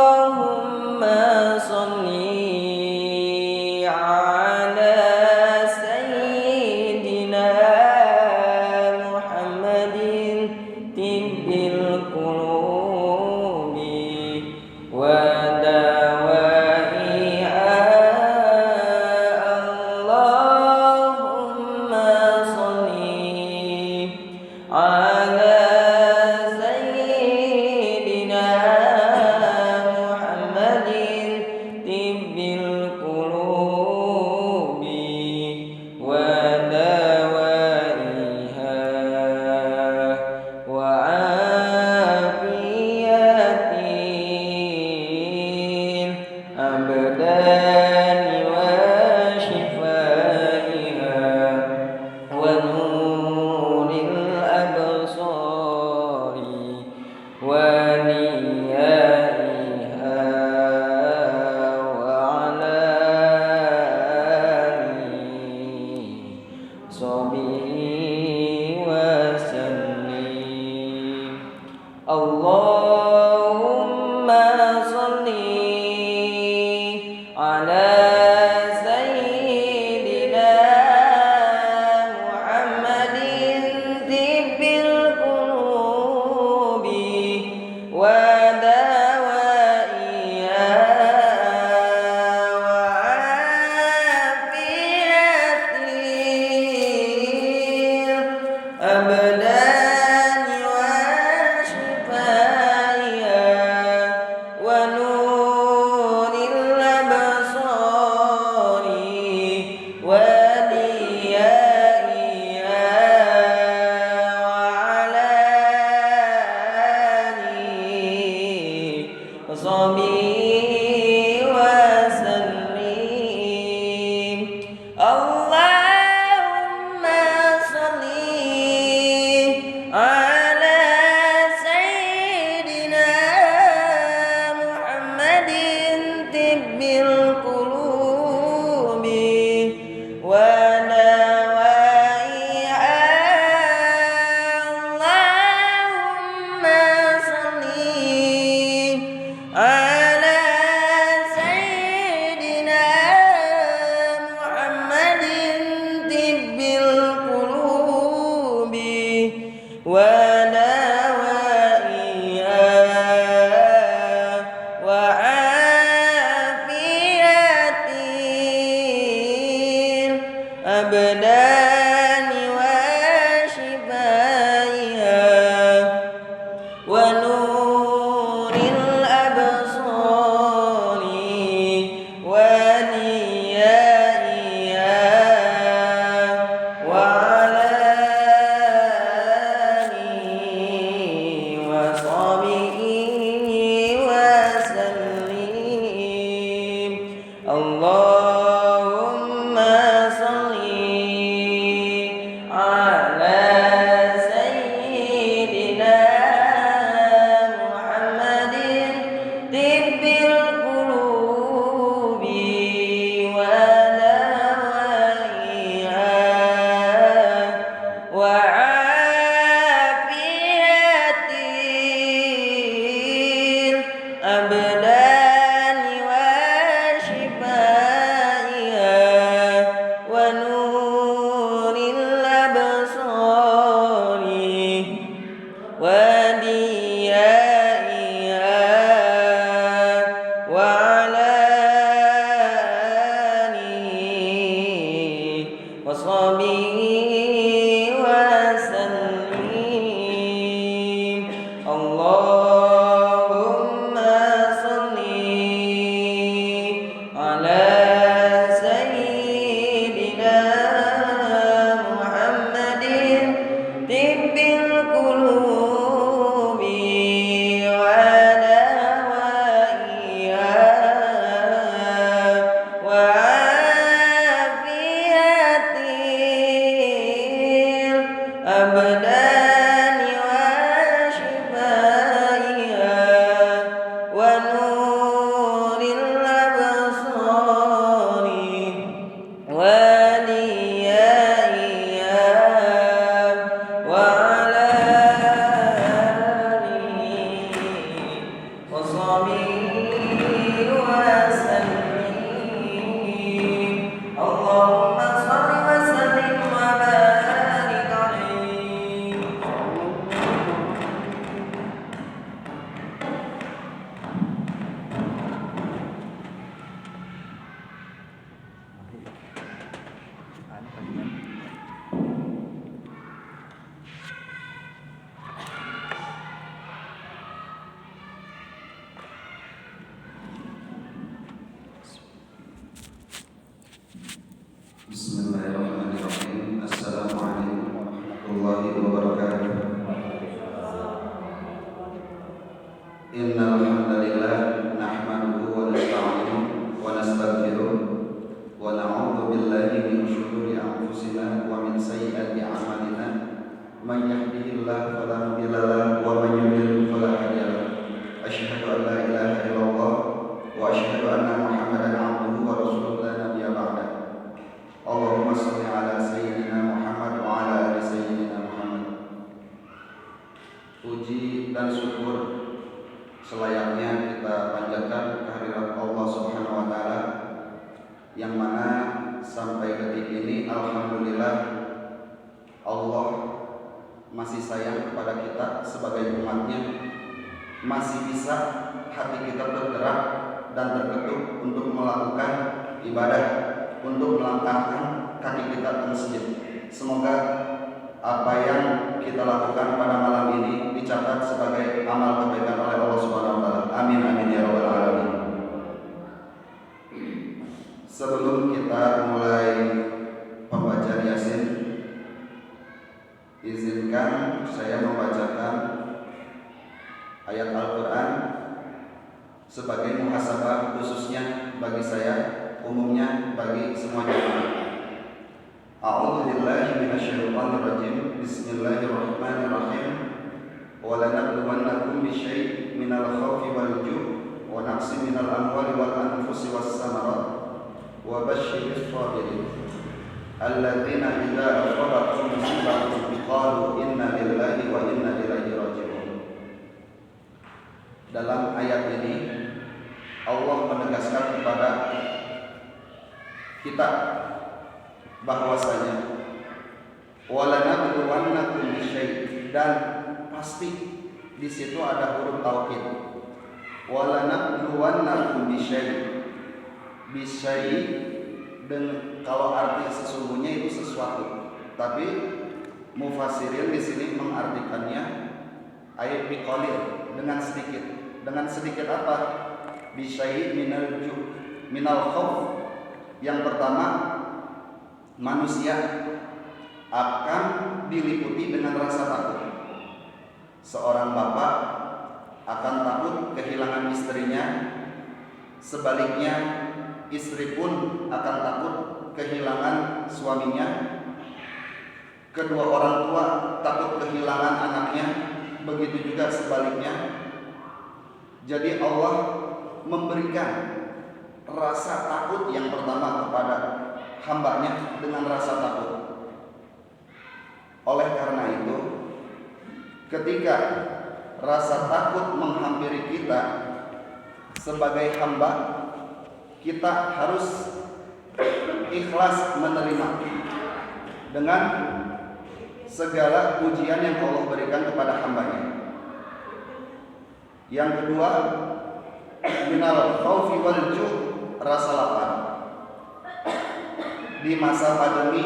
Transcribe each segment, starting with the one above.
Allahumma sholli ala sayyidina Muhammadin tibbil qulubi wa dawaiha. Allahumma sholli ala Allahumma sholli ala sayyidina Muhammadin tibbil qulubi wa dawaiha wa afiyatil abdan Allahumma sholli ala sayyidina Muhammadin tibbil qulubi wa dawaiha. Allahumma sholli ala wa dawaiha wa afiyatil abdan. وصحبه وسلم اللهم صل على سيدنا محمد طب القلوب ودوائها وعافية الأبدان وشفائها ونور الأبصار وليائها وعلى آله وصحبه وسلم اللهم صل وسلم وبارك عليه. Bismillahirrahmanirrahim. Assalamualaikum warahmatullahi wabarakatuh. Innal hamdalillah nahmaduhu wa nasta'inuhu wa nastaghfiruh wa na'udzu billahi min shururi anfusina wa min sayyiati a'malina. Man yahdihillahu fala mudilla lahu wa man yudlil fala hadiya lahu. Asyhadu an la ilaha illallah wa asyhadu anna Muhammadan 'abduhu wa rasuluhu la nabiyya ba'dahu. Allahumma sholli ala sayyidina Muhammad wa ala ali sayyidina Muhammad. Puji dan syukur selayaknya kita panjatkan kehadirat Allah Subhanahu wa taala yang mana sampai detik ini alhamdulillah Allah masih sayang kepada kita sebagai umatnya, masih bisa hati kita bergerak dan terketuk untuk melakukan ibadah, untuk melangkahkan kaki kita ke masjid. Semoga apa yang kita lakukan pada malam ini dicatat sebagai amal kebaikan oleh Allah Subhanahu wa taala. Amin amin ya rabbal alamin. Sebelum kita mulai pembacaan Yasin, izinkan saya membacakan ayat Al-Qur'an sebagai muhasabah khususnya bagi saya, umumnya bagi semua jemaah. A'udzu billahi minasyaitonir rajim. Bismillahirrahmanirrahim. Wa lanabluwannakum bisyai'in minal khawfi wal ju' wa naqsin minal amwali wal anfusi was samarat wa basyyiris sabirin alladzina idza asabatuhum musibatun qalu inna lillahi wa inna ilaihi raji'un. Dalam ayat ini Allah menegaskan kepada kita bahwasanya walanabluwannakum bisyai', dan pasti di situ ada huruf taukid. Walanabluwannakum bisyai', dan kalau arti sesungguhnya itu sesuatu, tapi mufassirin di sini mengartikannya ayat biqalil, dengan sedikit. Dengan sedikit apa? Bisyai' minal khauf. Yang pertama, manusia akan diliputi dengan rasa takut. Seorang bapak akan takut kehilangan istrinya, sebaliknya istri pun akan takut kehilangan suaminya. Kedua orang tua takut kehilangan anaknya, begitu juga sebaliknya. Jadi Allah memberikan rasa takut yang pertama kepada hambanya dengan rasa takut. Oleh karena itu, ketika rasa takut menghampiri kita sebagai hamba, kita harus ikhlas menerima dengan segala ujian yang Allah berikan kepada hambanya. Yang kedua, minal khaufi wal ju', rasa lapar. di masa pandemi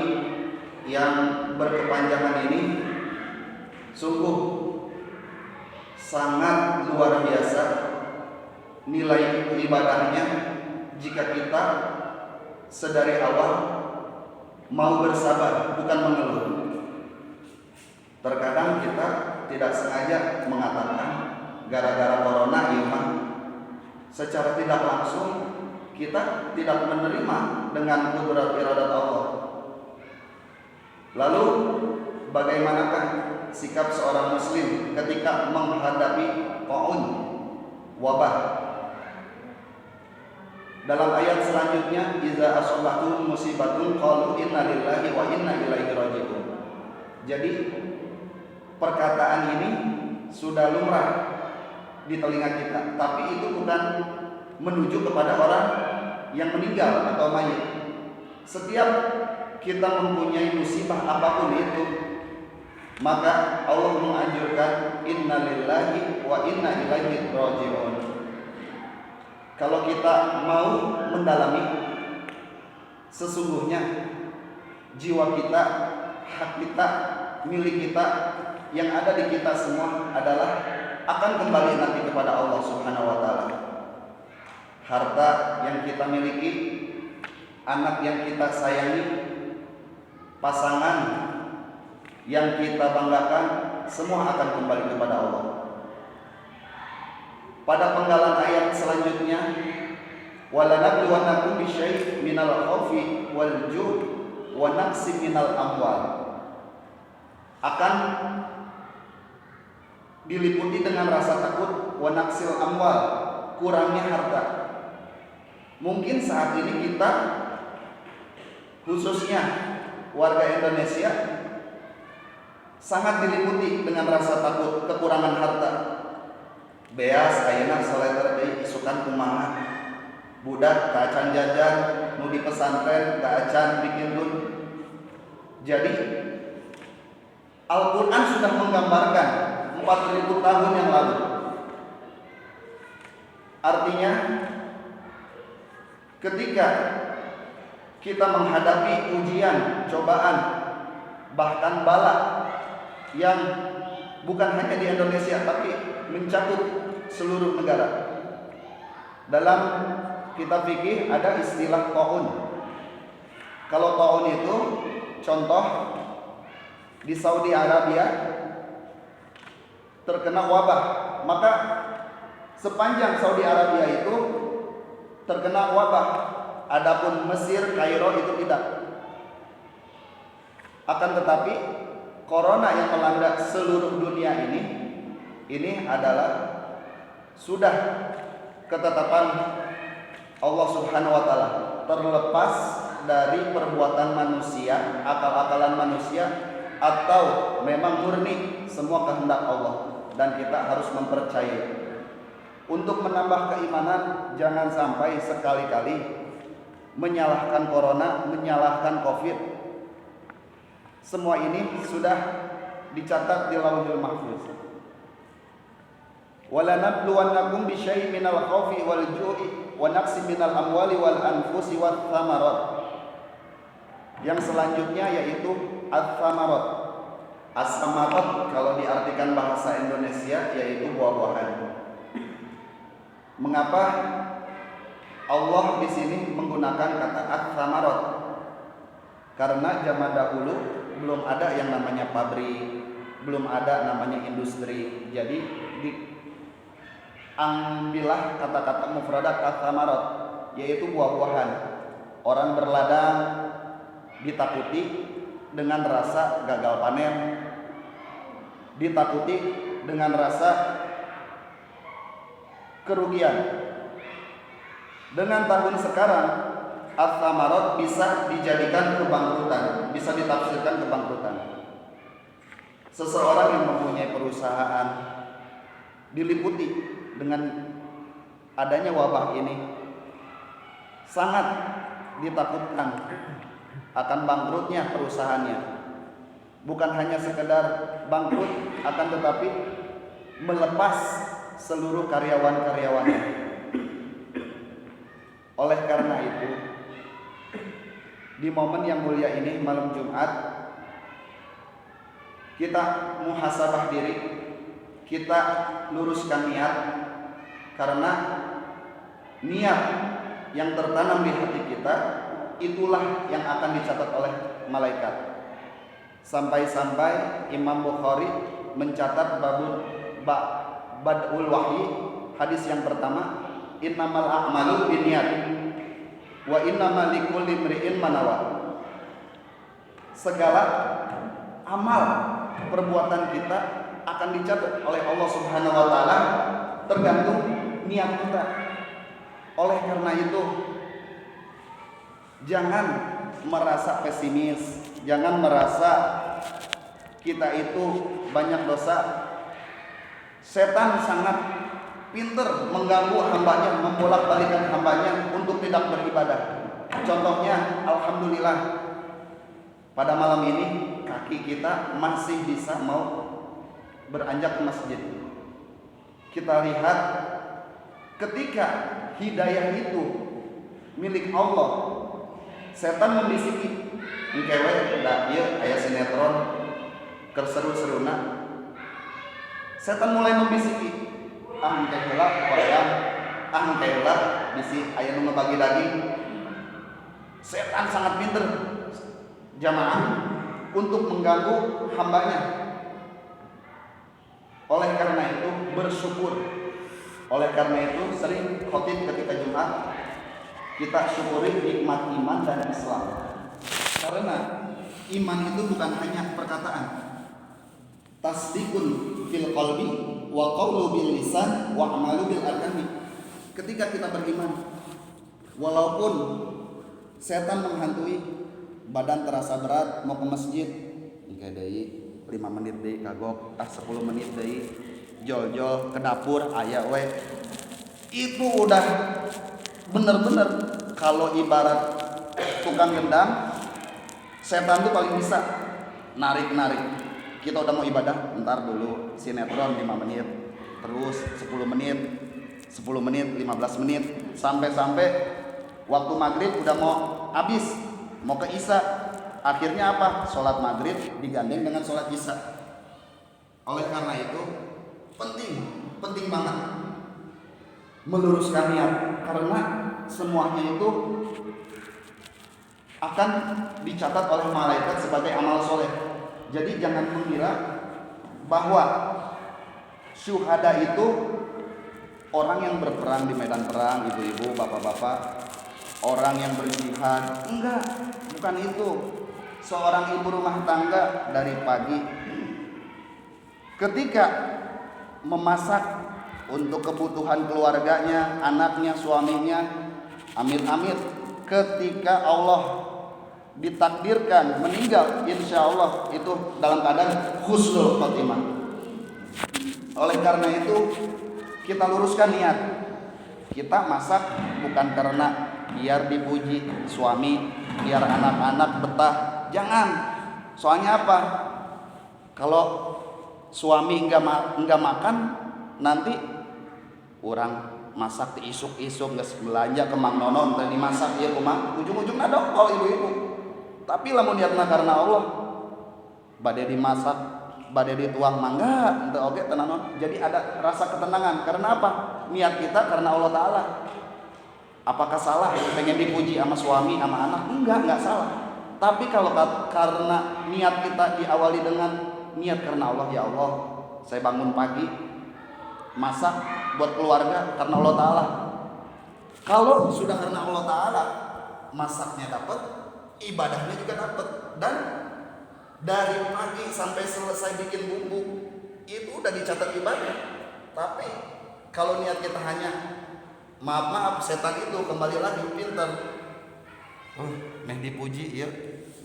yang berkepanjangan ini sungguh sangat luar biasa nilai ibadahnya jika kita sedari awal mau bersabar, bukan mengeluh. Terkadang kita tidak sengaja mengatakan gara-gara corona iman, secara tidak langsung kita tidak menerima dengan kudrat iradat Allah. Lalu bagaimanakah sikap seorang muslim ketika menghadapi ta'un, wabah? Dalam ayat selanjutnya, iza asobatum musibatun qalu inna lillahi wa inna ilaihi raji'un. Jadi perkataan ini sudah lumrah di telinga kita, tapi itu bukan menuju kepada orang yang meninggal atau mayit. Setiap kita mempunyai musibah apapun itu, maka Allah menganjurkan inna lillahi wa inna ilaihi raji'un. Kalau kita mau mendalami, sesungguhnya jiwa kita, hak kita, milik kita, yang ada di kita semua adalah akan kembali nanti kepada Allah Subhanahu wa taala. Harta yang kita miliki, anak yang kita sayangi, pasangan yang kita banggakan, semua akan kembali kepada Allah. Pada penggalan ayat selanjutnya, walanabluwannakum bisyai' minal khaufi wal ju' wa naqsi minal amwal. Akan diliputi dengan rasa takut, wa naqsil amwal, kurangnya harta. Mungkin saat ini kita, khususnya warga Indonesia, sangat diliputi dengan rasa takut kekurangan harta. Beas ayeuna saleter deui isukan kumaha. Budak kaacan jajan, nu di pesantren kaacan bikin dun. Jadi Al-Qur'an sudah menggambarkan 4000 tahun yang lalu. Artinya ketika kita menghadapi ujian, cobaan, bahkan bala yang bukan hanya di Indonesia tapi mencakup seluruh negara. Dalam kitab fikih ada istilah ta'un. Kalau ta'un itu contoh di Saudi Arabia terkena wabah, maka sepanjang Saudi Arabia itu terkena wabah. Adapun Mesir, Kairo itu tidak. Akan tetapi corona yang melanda seluruh dunia ini adalah sudah ketetapan Allah Subhanahu wa taala, terlepas dari perbuatan manusia, akal-akalan manusia, atau memang murni semua kehendak Allah, dan kita harus mempercayai. Untuk menambah keimanan, jangan sampai sekali-kali menyalahkan corona, menyalahkan Covid. Semua ini sudah dicatat di Lauhul Mahfuz. Walanabluwannakum bisyai' minal khaufi wal ju'i wa naqsi minal amwali wal anfusi wath thamarat. Yang selanjutnya yaitu ats-tsamarat. As-tsamarat kalau diartikan bahasa Indonesia yaitu buah-buahan. Mengapa Allah di sini menggunakan kata ats-tsamarat? Karena zaman dahulu belum ada yang namanya pabrik, belum ada namanya industri. Jadi ambillah kata-kata mufradat ats-tsamarat, yaitu buah-buahan. Orang berladang ditakuti dengan rasa gagal panen, ditakuti dengan rasa kerugian. Dengan tahun sekarang, ats-tsamarat bisa dijadikan kebangkrutan, bisa ditafsirkan kebangkrutan. Seseorang yang mempunyai perusahaan diliputi dengan adanya wabah ini, sangat ditakutkan akan bangkrutnya perusahaannya. Bukan hanya sekedar bangkrut, akan tetapi melepas seluruh karyawan-karyawannya. Oleh karena itu, di momen yang mulia ini, malam Jumat, kita muhasabah diri, kita luruskan niat, karena niat yang tertanam di hati kita itulah yang akan dicatat oleh malaikat. Sampai-sampai Imam Bukhari mencatat badul wahyi, hadis yang pertama, innamal a'malu binniyat wa innamal likulli imri'in ma nawa. Segala amal perbuatan kita akan dicatat oleh Allah Subhanahu wa taala tergantung niat kita. Oleh karena itu, jangan merasa pesimis, jangan merasa kita itu banyak dosa. Setan sangat pinter mengganggu hambanya, membolak-balikan hambanya untuk tidak beribadah. Contohnya, alhamdulillah, pada malam ini kaki kita masih bisa mau beranjak ke masjid. Kita lihat ketika hidayah itu milik Allah, setan membisiki, "Engkewe da ieu aya sinetron keur seru-seruna." Setan mulai membisiki, engke heula wayang, engke heula bisi aya nu ngebagi daging. Setan sangat pinter jamaah untuk mengganggu hambanya. Oleh karena itu bersyukur. Oleh karena itu sering khotib ketika Jumat kita syukuri nikmat iman dan Islam. Karena iman itu bukan hanya perkataan. Tasdikun fil qalbi wa qawlu bil lisan wa amalu bil arkani. Ketika kita beriman, walaupun setan menghantui, badan terasa berat, mau ke masjid, engke deui 5 menit deui kagok, 10 menit deui, jol-jol ke dapur aya we. Itu udah bener-bener kalau ibarat tukang gendang, setan tuh paling bisa narik-narik. Kita udah mau ibadah, ntar dulu sinetron 5 menit, terus 10 menit, 15 menit, sampai waktu maghrib udah mau habis, mau ke isya. Akhirnya apa? Sholat maghrib digandeng dengan sholat isya. Oleh karena itu penting banget meluruskan niat, karena semuanya itu akan dicatat oleh malaikat sebagai amal soleh. Jadi jangan mengira bahwa syuhada itu orang yang berperang di medan perang, ibu-ibu, bapak-bapak, orang yang berjihad. Enggak, bukan itu. Seorang ibu rumah tangga dari pagi ketika memasak untuk kebutuhan keluarganya, anaknya, suaminya, amit-amit ketika Allah ditakdirkan meninggal, insya Allah itu dalam keadaan husnul khotimah. Oleh karena itu kita luruskan niat. Kita masak bukan karena biar dipuji suami, biar anak-anak betah. Jangan. Soalnya apa? Kalau suami enggak makan, nanti orang masak di isuk-isuk geus belanja ke Mang Nonon teh dimasak ieu kumaha, ujung-ujungna dokol ibu-ibu. Tapi lamun niatna karena Allah, bade dimasak, bade dituang mangga, teu oge teu naon. Jadi ada rasa ketenangan. Karena apa? Niat kita karena Allah taala. Apakah salah pengen dipuji sama suami, sama anak? Enggak salah. Tapi kalau karena niat kita diawali dengan niat karena Allah, ya Allah, saya bangun pagi masak buat keluarga karena Allah taala. Kalau sudah karena Allah taala, masaknya dapat, ibadahnya juga dapat, dan dari pagi sampai selesai bikin bumbu itu udah dicatat ibadah. Tapi kalau niat kita hanya maaf setan itu kembali lagi pinter, neh dipuji ya,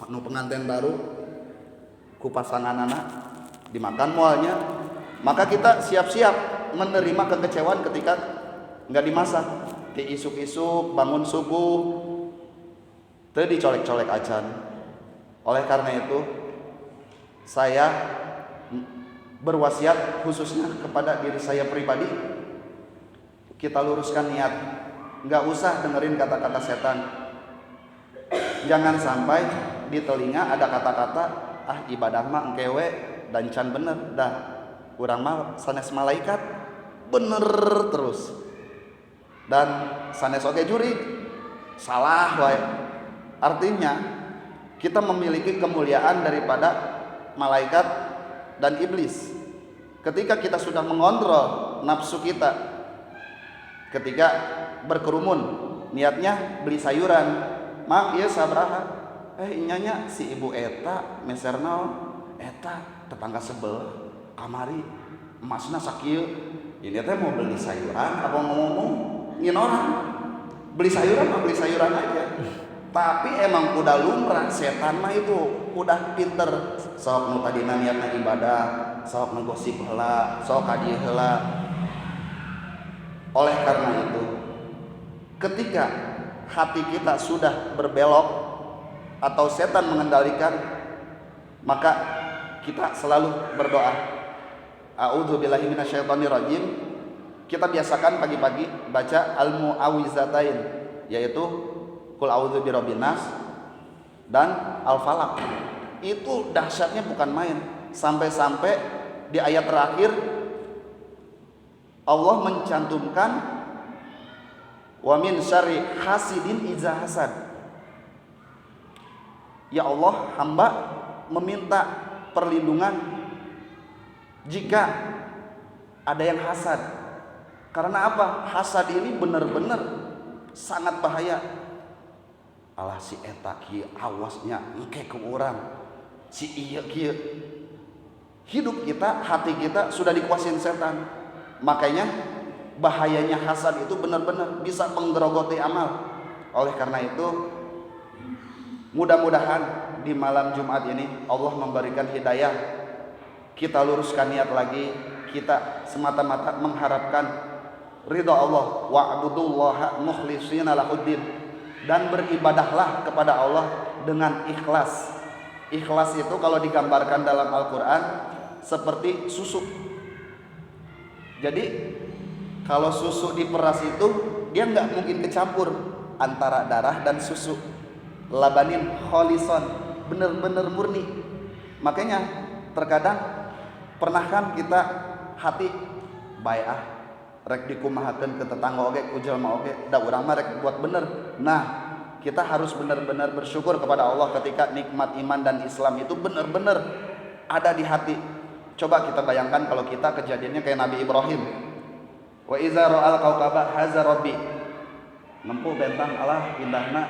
nu pengantin baru ku pasangan anak dimakan mualnya, maka kita siap-siap menerima kekecewaan ketika nggak dimasak. Di isuk-isuk bangun subuh teu dicolek-colek acan. Oleh karena itu saya berwasiat khususnya kepada diri saya pribadi, kita luruskan niat. Nggak usah dengerin kata-kata setan. jangan sampai di telinga ada kata-kata ibadah mah engkewe dan can bener dah urang mah sanes malaikat bener terus dan sanes oge juri salah wae. Artinya kita memiliki kemuliaan daripada malaikat dan iblis ketika kita sudah mengontrol nafsu kita. Ketika berkerumun niatnya beli sayuran, mak ieu sabraha? Inyanya si ibu eta meser naon? Eta tetangga sebelah kamari emasna sakieu. Ini teh mau beli sayuran apa ngomong ngin orang? Beli sayuran mah beli sayuran aja. Tapi emang udah lumrah, setan mah itu udah pinter. Sok nu tadina niatna ibadah, sok ngegosip heula, sok kadieu heula. Oleh karena itu, ketika hati kita sudah berbelok atau setan mengendalikan, maka kita selalu berdoa. A'udzubillahi minasyaitonirrajim. Kita biasakan pagi-pagi baca al-mu'awwizatain, yaitu Qul a'udzu birabbin nas dan al-falaq. Itu dahsyatnya bukan main. Sampai-sampai di ayat terakhir Allah mencantumkan wa min syarri hasidin iza hasad. Ya Allah, hamba meminta perlindungan jika ada yang hasad. Karena apa? Hasad ini benar-benar sangat bahaya. Alah si eta kieu awasnya engke ke urang. Si ieu kieu. Hidup kita, hati kita sudah dikuasain setan. Makanya bahayanya hasad itu benar-benar bisa menggerogoti amal. Oleh karena itu, mudah-mudahan di malam Jumat ini Allah memberikan hidayah. Kita luruskan niat lagi, kita semata-mata mengharapkan ridha Allah. Wa'budullaha mukhlishina lahuddin, dan beribadahlah kepada Allah dengan ikhlas. Ikhlas itu kalau digambarkan dalam Al-Quran seperti susu. Jadi kalau susu diperas itu dia nggak mungkin kecampur antara darah dan susu. Labanin kholison, bener-bener murni. Makanya terkadang pernah kan kita hati baiah rek dikumahakeun ke tetangga oge ku jelema oge da urang mah rek buat bener. Nah, kita harus benar-benar bersyukur kepada Allah ketika nikmat iman dan Islam itu benar-benar ada di hati. Coba kita bayangkan kalau kita kejadiannya kayak Nabi Ibrahim. Wa iza ra'al kaukaba haza rabbi. Nempuh bentang Allah indahna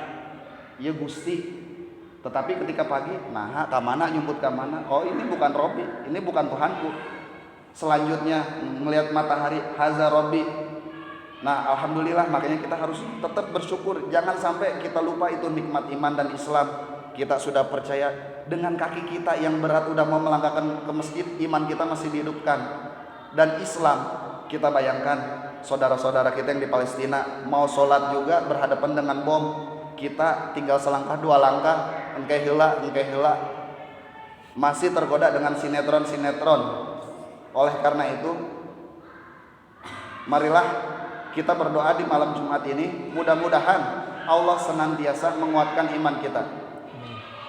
ieu Gusti. Tetapi ketika pagi, nah ka mana nyumput ka mana? Oh, ini bukan Robbi, ini bukan Tuhanku. Selanjutnya melihat matahari haza rabbi. Nah, alhamdulillah, makanya kita harus tetap bersyukur. Jangan sampai kita lupa itu nikmat iman dan Islam. Kita sudah percaya dengan kaki kita yang berat udah mau melangkahkan ke masjid, iman kita masih dihidupkan. Dan Islam, kita bayangkan saudara-saudara kita yang di Palestina mau sholat juga berhadapan dengan bom. Kita tinggal selangkah dua langkah, engke heula, masih tergoda dengan sinetron-sinetron. Oleh karena itu, marilah kita berdoa di malam Jumat ini, mudah-mudahan Allah senantiasa menguatkan iman kita.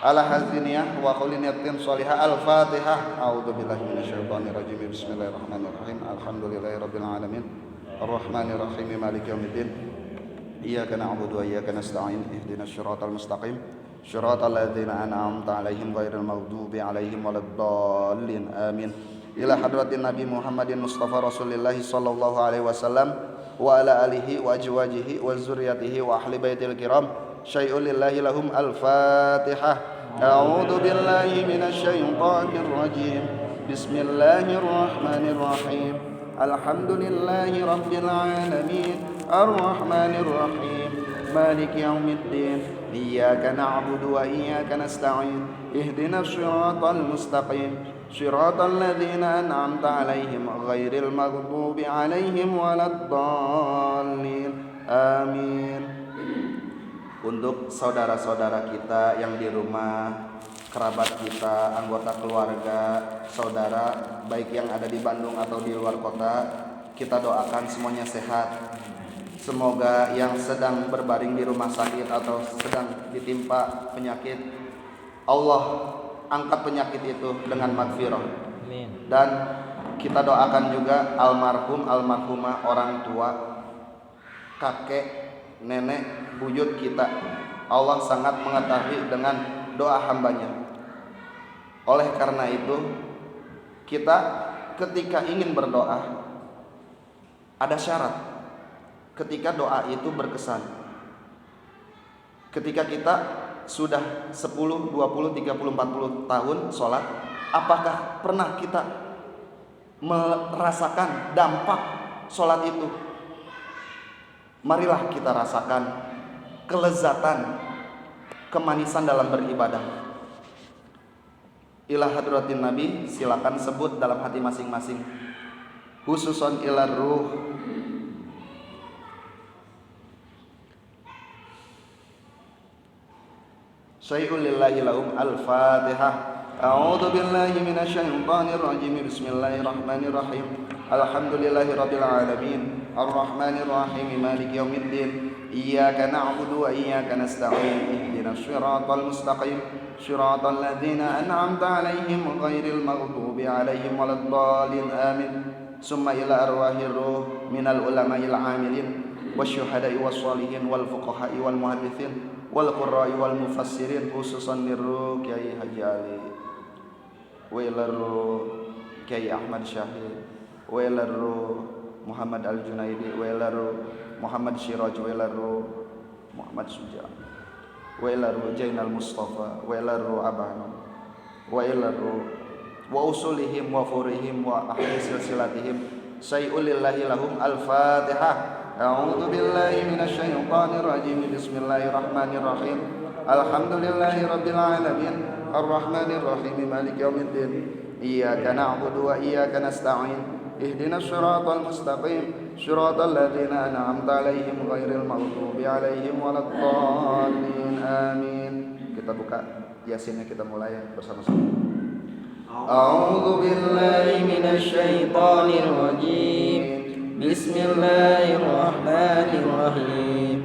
Ala haziniyah wa quliniyatin sholihah. Al-Fatihah. A'udzubillahi minasyaitonirrajim. Bismillahirrahmanirrahim. Alhamdulillahirabbil alamin. Arrahmanirrahim. Maliki yaumiddin. Iyyaka na'budu wa iyyaka nasta'in. Ihdinas siratal mustaqim. Shiratal ladzina an'amta 'alaihim ghairil maghdubi 'alaihim waladdallin. Amin. Ila hadratin Nabi Muhammadin Mustafa Rasulillah sallallahu alaihi wasallam wa ala alihi wa azwajihi wa dzurriyyatihi wa ahli baitil kiram. Syai'un lillahi lahum. Al-Fatihah. A'udzu billahi minasy syaithanir rajim. Bismillahirrahmanirrahim. Alhamdulillahi rabbil alamin. Arrahmanir rahim. Maliki yaumiddin. Iyyaka na'budu wa iyyaka nasta'in. Ihdinas siratal mustaqim. Siratal ladzina an'amta 'alaihim ghairil maghdubi 'alaihim waladdallin. Amin. Untuk saudara-saudara kita yang di rumah, kerabat kita, anggota keluarga, saudara baik yang ada di Bandung atau di luar kota, kita doakan semuanya sehat. Semoga yang sedang berbaring di rumah sakit atau sedang ditimpa penyakit, Allah angkat penyakit itu dengan magfirah. Dan kita doakan juga almarhum almarhumah orang tua, kakek, nenek, buyut kita. Allah sangat mengetahui dengan doa hambanya. Oleh karena itu, kita ketika ingin berdoa ada syarat. Ketika doa itu berkesan, ketika kita sudah 10, 20, 30, 40 tahun sholat, apakah pernah kita merasakan dampak sholat itu? Marilah kita rasakan kelezatan, kemanisan dalam beribadah. Ila hadratin Nabi, silakan sebut dalam hati masing-masing. Khususon ilar ruh. Syai'ul lillahi lahum al-Fatihah. A'udzu billahi minasy syaithanir rajim. Bismillahirrahmanirrahim. Alhamdulillahi rabbil alamin. Arrahmanir rahim. Maliki yaumiddin. Iyyaka na'budu wa iyyaka nasta'in. Ihdinas shiratal mustaqim. Shiratal ladzina an'amta 'alaihim ghairil maghdubi 'alaihim waladdallin. Amin. Summa ila arwahir ruh minal ulama'il 'amilin wasyuhada'i wassalihin wal fuqaha'i wal muhadditsin wal qurra'i wal mufassirin, khususan nirru Kiai Haji Ali, wailaru Kiai Ahmad Syahid, wailaru Muhammad Al Junaidi, wailaru Muhammad Syiraj, wailaru Muhammad Suja, wailaru Jainal Mustafa, wailaru Abano, wailaru wa usulihim wa furihim wa ahli silsilatihim. Syai'ul lillahi lahum al-Fatihah. A'udzu billahi minasy syaithanir rajim. Bismillahirrahmanirrahim. Alhamdulillahi rabbil alamin. Arrahmanir rahim. Maliki yaumiddin. Iyyaka na'budu wa iyyaka nasta'in. Ihdinas shiratal mustaqim. Shiratal ladzina an'amta 'alaihim ghairil maghdubi 'alaihim waladdallin. Amin. Kita buka Yasinnya, kita mulai bersama-sama. A'udzu billahi minasy syaithanir rajim. Bismillahirrahmanirrahim.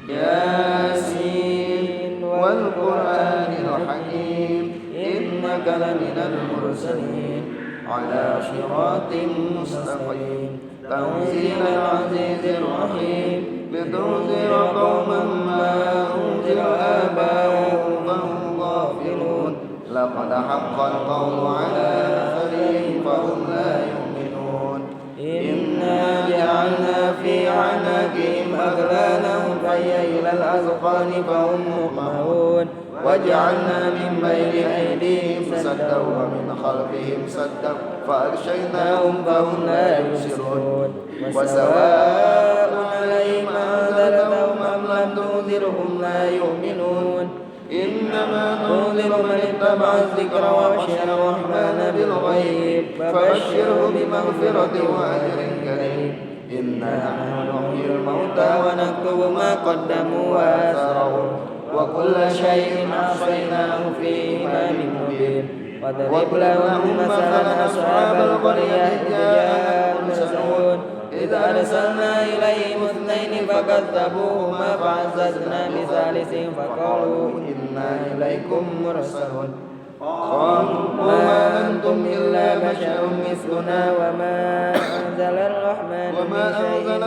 Yasin wal Qur'anil hakim. Innaka laminal mursalin ala shiratin mustaqim. Tanzilal azizir rahim. Litunzira qauman ma unzira aba'uhum fahum ghafilun. Laqad haqqal qawlu ala aktharihim fahum la yu'minun. Inna ja'alna fi 'anaqihim aghlalan fahiyya ilal azqani fahum muqmahun. Waj'alna min bayni aydihim saddan wa min khalfihim saddan fa'aghshaynahum fahum la yubsirun. Wa sawa'un 'alaihim anzartahum am lam tunzirhum la yu'minun. Innama tunziru man ittaba'a dzikra wa khashiya ar-rahmana bil ghaib fabashshirhu bimaghfiratin wa ajrin karim. Inna nahnu nuhyil mauta wa naktubu ma qaddamu wa atharahum wa kulla shay'in ahsaynahu fi imamin mubin. Wadrib lahum mathalan ashabal qaryah idh ja'ahum al-mursalun idh arsalna ilayhim ithnaini fakadzabuhuma fa'azzazna bithalithin faqalu inna ilaykum mursalun. Qalu ma antum illa basharun mithluna wa ma anzala ar-rahmanu min shay'in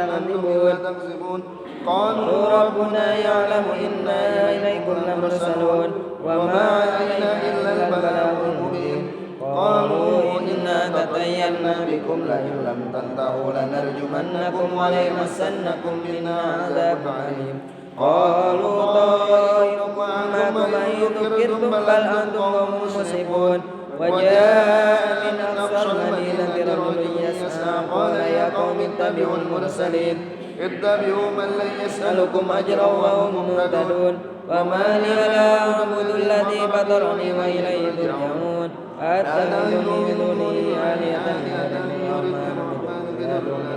antum illa takdzibun. Qalu rabbuna ya'lamu inna ilaykum lamursalun wa ma 'alaina illa al-balaghul mubin. Qalu inna tatayyanna bikum la in lam tantahu lanarjumannakum wa la yamassannakum minna 'adzabun alim. Qalu ta'irukum ma'akum in dhukirtum bal antum qawmun musrifun. Wa jaa'a min aqsal madinati rajulun yas'a qala ya qaumi ittabi'ul mursalin ittabi'u man la yas'alukum ajran wa hum muhtadun. Wa ma li la a'budu alladhi fatarani wa ilayhi turja'un. Attakhidhu min dunihi alihatan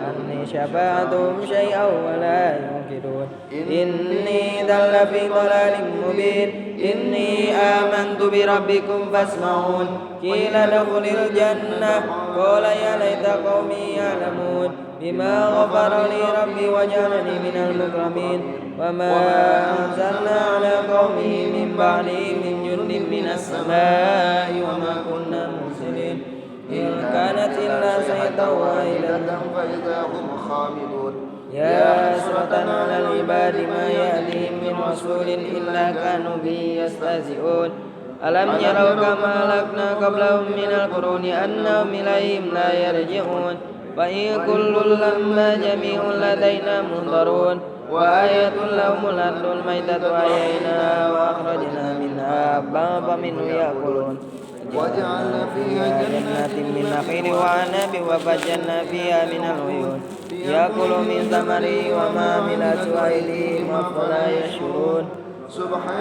anni syafa'atuhum syai'an wa la yunkirun. Inni dhalla fi dhalalin mubin. Inni amantu bi rabbikum fasma'un. Qila dakhulil jannah qala ya laita qaumi ya'lamun. بما غفر لي ربي وجعلني من المكرمين وما أنزلنا على قومه من بعده من جند من السماء وما كنا مرسلين إن كانت إلا صيحة واحدة فإذا هم خامدون يا حسرة على العباد ما يأتيهم من رسول إلا كانوا به يستهزئون ألم يروا كما أهلكنا قبلهم من القرون أنهم إليهم لا يرجعون وإن كل لما جميع لدينا منظرون وآية لهم الأرض الميتة أحييناها وأخرجنا منها حبا فمنه يأكلون وجعلنا فيها جنات من نخيل وعنب وفجرنا فيها من العيون يأكل من ثمره وما من أسوائه وفلا يشعرون. سبحان